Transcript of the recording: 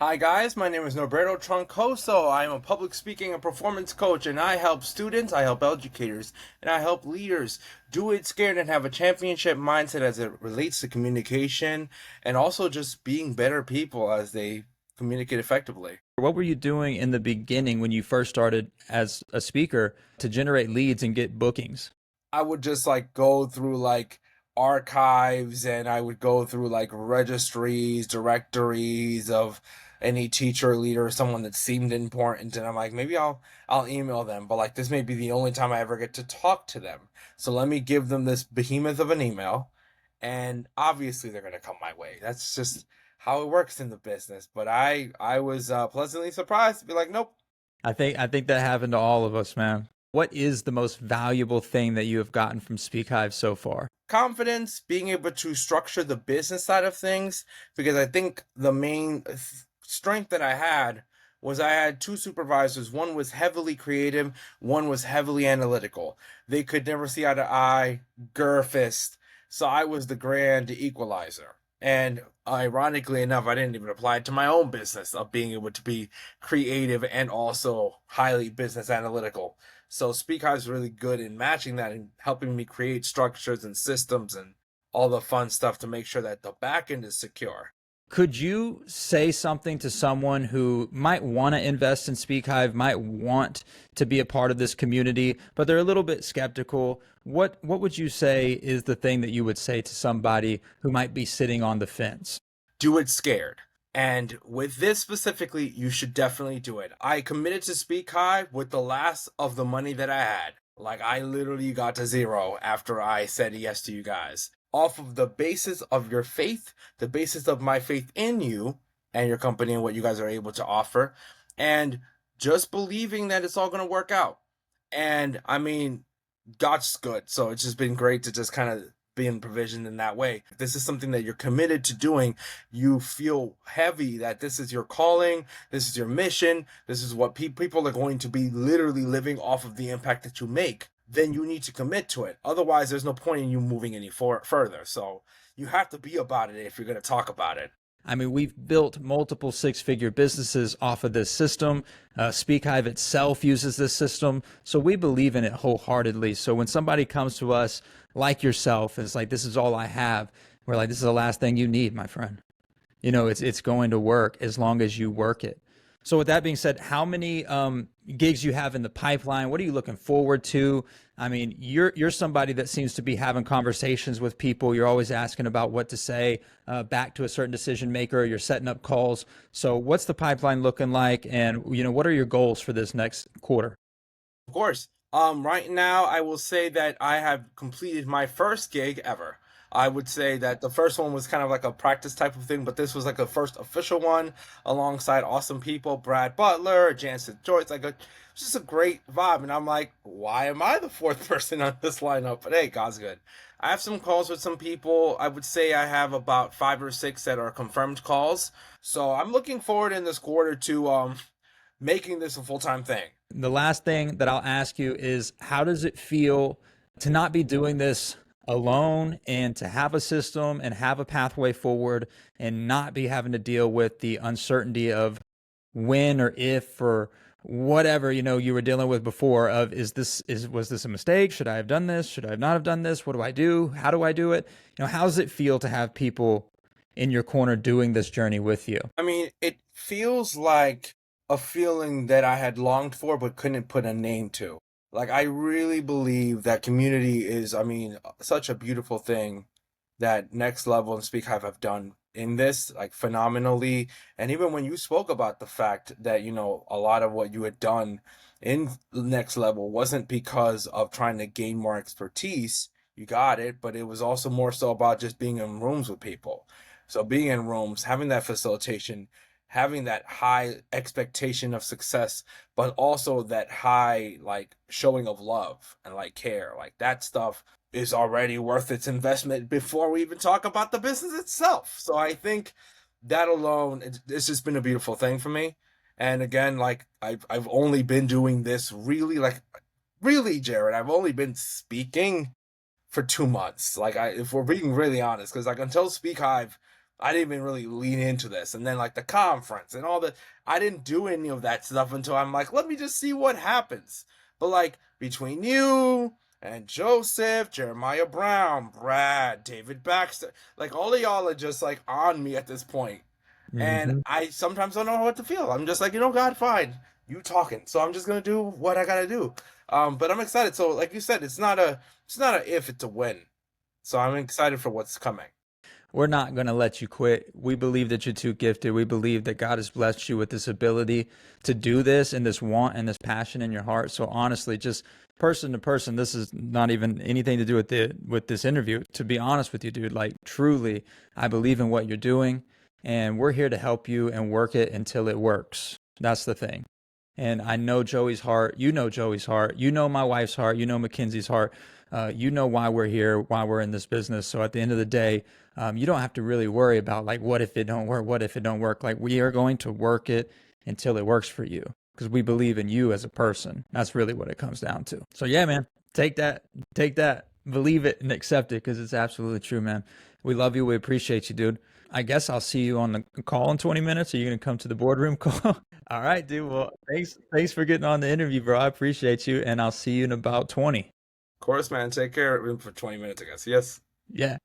Hi guys, my name is Norberto Troncoso. I am a public speaking and performance coach, and I help students, I help educators, and I help leaders do it scared and have a championship mindset as it relates to communication and also just being better people as they communicate effectively. What were you doing in the beginning when you first started as a speaker to generate leads and get bookings? I would just like go through like archives, and I would go through like registries, directories of any teacher, leader, someone that seemed important, and I'm like, maybe I'll email them, but like this may be the only time I ever get to talk to them. So let me give them this behemoth of an email, and obviously they're gonna come my way. That's just how it works in the business. But I was pleasantly surprised to be like, nope. I think that happened to all of us, man. What is the most valuable thing that you have gotten from Speakhive so far? Confidence, being able to structure the business side of things, because I think the main strength that I had was I had two supervisors. One was heavily creative, one was heavily analytical. They could never see eye to eye, Gurfist. So I was the grand equalizer. And ironically enough, I didn't even apply it to my own business of being able to be creative and also highly business analytical. So Speakhive is really good in matching that and helping me create structures and systems and all the fun stuff to make sure that the back end is secure. Could you say something to someone who might want to invest in Speakhive, might want to be a part of this community, but they're a little bit skeptical? What would you say is the thing that you would say to somebody who might be sitting on the fence? Do it scared. And with this specifically, you should definitely do it. I committed to Speakhive with the last of the money that I had. Like, I literally got to zero after I said yes to you guys. Off of the basis of your faith, the basis of my faith in you and your company and what you guys are able to offer, and just believing that it's all going to work out. And I mean, God's good. So it's just been great to just kind of be in provision in that way. If this is something that you're committed to doing, you feel heavy that this is your calling, this is your mission, this is what people are going to be literally living off of the impact that you make, then you need to commit to it. Otherwise, there's no point in you moving any further. So you have to be about it if you're going to talk about it. I mean, we've built multiple six-figure businesses off of this system. Speakhive itself uses this system, so we believe in it wholeheartedly. So when somebody comes to us like yourself and it's like, "This is all I have," we're like, "This is the last thing you need, my friend." It's going to work as long as you work it. So with that being said, how many gigs you have in the pipeline? What are you looking forward to? I mean, you're somebody that seems to be having conversations with people. You're always asking about what to say back to a certain decision maker. You're setting up calls. So what's the pipeline looking like? And what are your goals for this next quarter? Of course. Right now, I will say that I have completed my first gig ever. I would say that the first one was kind of like a practice type of thing, but this was like the first official one alongside awesome people, Brad Butler, Jansen Joyce. It's just a great vibe. And I'm like, why am I the fourth person on this lineup? But hey, God's good. I have some calls with some people. I would say I have about five or six that are confirmed calls. So I'm looking forward in this quarter to making this a full-time thing. The last thing that I'll ask you is how does it feel to not be doing this alone and to have a system and have a pathway forward and not be having to deal with the uncertainty of when or if or whatever you were dealing with before of was this a mistake? Should I have done this? Should I not have done this? What do I do? How do I do it? How does it feel to have people in your corner doing this journey with you? I mean, it feels like a feeling that I had longed for but couldn't put a name to. Like, I really believe that community is, I mean, such a beautiful thing that Next Level and Speakhive have done in this, like, phenomenally. And even when you spoke about the fact that, a lot of what you had done in Next Level wasn't because of trying to gain more expertise, you got it, but it was also more so about just being in rooms with people. So being in rooms, having that facilitation, having that high expectation of success, but also that high like showing of love and like care, like that stuff is already worth its investment before we even talk about the business itself. So I think that alone, it's just been a beautiful thing for me. And again, like I've only been doing this really, Jared, I've only been speaking for 2 months. Like, if we're being really honest, because like until Speakhive, I didn't even really lean into this. And then like the conference and all the, I didn't do any of that stuff until I'm like, let me just see what happens. But like between you and Joseph, Jeremiah Brown, Brad, David Baxter, like all of y'all are just like on me at this point. And Hmm. I sometimes don't know what to feel. I'm just like, God, fine, you talking. So I'm just gonna do what I gotta do. But I'm excited. So like you said, it's not a if, it's a when. So I'm excited for what's coming. We're not going to let you quit. We believe that you're too gifted. We believe that God has blessed you with this ability to do this and this want and this passion in your heart. So honestly, just person to person, this is not even anything to do with this interview. To be honest with you, dude, like truly, I believe in what you're doing and we're here to help you and work it until it works. That's the thing. And I know Joey's heart. You know Joey's heart. You know my wife's heart. You know Mackenzie's heart. You know why we're here, why we're in this business. So at the end of the day, you don't have to really worry about like, what if it don't work? What if it don't work? Like we are going to work it until it works for you because we believe in you as a person. That's really what it comes down to. So yeah, man, take that, believe it and accept it because it's absolutely true, man. We love you. We appreciate you, dude. I guess I'll see you on the call in 20 minutes. Are you going to come to the boardroom call? All right, dude. Well, thanks for getting on the interview, bro. I appreciate you, and I'll see you in about 20. Of course, man. Take care for 20 minutes, I guess. Yes. Yeah.